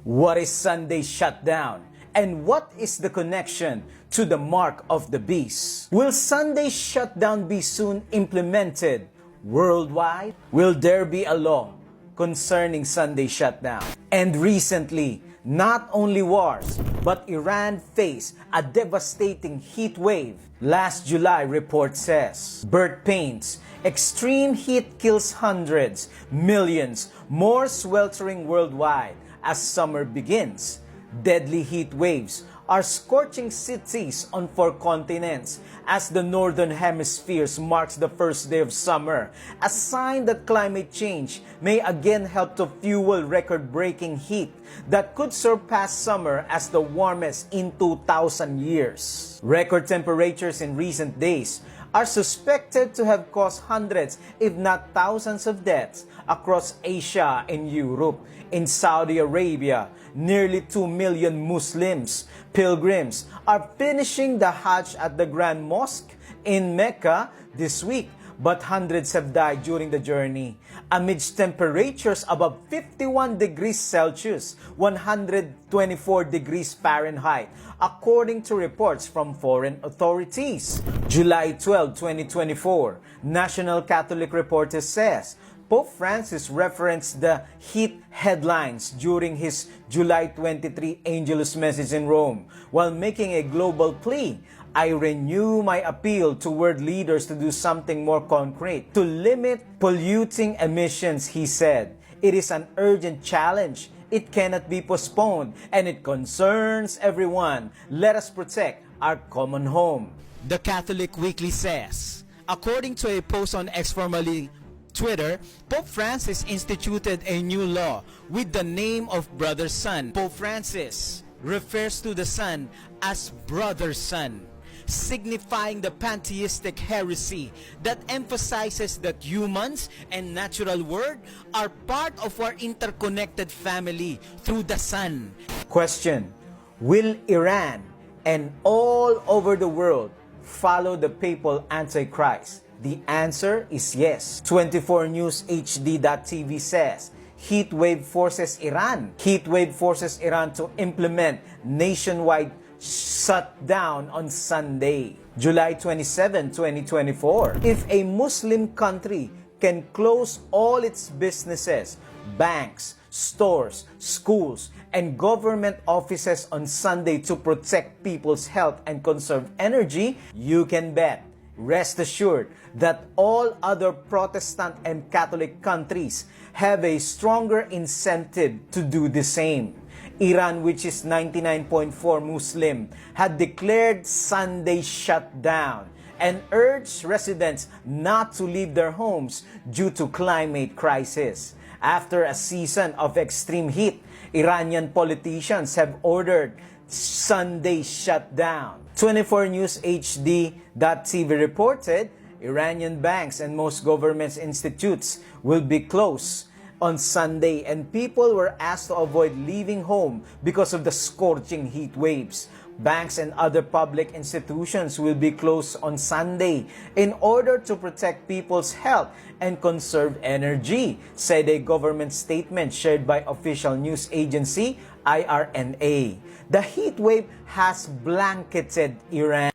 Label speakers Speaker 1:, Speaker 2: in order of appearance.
Speaker 1: What is Sunday's shutdown? And what is the connection to the mark of the beast? Will Sunday's shutdown be soon implemented worldwide? Will there be a law concerning Sunday shutdown? And recently, not only wars, but Iran faced a devastating heat wave. Last July, report says, birth pains, extreme heat kills hundreds, millions, more sweltering worldwide as summer begins. Deadly heat waves are scorching cities on 4 continents as the northern hemisphere marks the first day of summer, a sign that climate change may again help to fuel record-breaking heat that could surpass summer as the warmest in 2,000 years. Record temperatures in recent days are suspected to have caused hundreds, if not thousands of deaths across Asia and Europe. In Saudi Arabia, nearly 2 million Muslims, pilgrims, are finishing the Hajj at the Grand Mosque in Mecca this week, but hundreds have died during the journey amidst temperatures above 51 degrees Celsius, 124 degrees Fahrenheit, according to reports from foreign authorities. July 12, 2024, National Catholic Reporter says, Pope Francis referenced the heat headlines during his July 23 Angelus message in Rome while making a global plea. I renew my appeal to world leaders to do something more concrete to limit polluting emissions, he said. It is an urgent challenge. It cannot be postponed, and it concerns everyone. Let us protect our common home. The Catholic Weekly says, according to a post on X, formerly Twitter, Pope Francis instituted a new law with the name of Brother Sun. Pope Francis refers to the sun as Brother Sun, signifying the pantheistic heresy that emphasizes that humans and natural world are part of our interconnected family through the sun. Question: will Iran and all over the world follow the papal Antichrist? The answer is yes. 24newshd.tv says, heat wave forces Iran to implement nationwide shutdown on Sunday, July 27, 2024. If a Muslim country can close all its businesses, banks, stores, schools, and government offices on Sunday to protect people's health and conserve energy, you can bet, rest assured, that all other Protestant and Catholic countries have a stronger incentive to do the same. Iran, which is 99.4 Muslim, had declared Sunday shutdown and urged residents not to leave their homes due to climate crisis. After a season of extreme heat, Iranian politicians have ordered Sunday shutdown. 24newshd.tv reported Iranian banks and most government institutes will be closed on Sunday, and people were asked to avoid leaving home because of the scorching heat waves. Banks and other public institutions will be closed on Sunday in order to protect people's health and conserve energy, said a government statement shared by official news agency IRNA. The heat wave has blanketed Iran.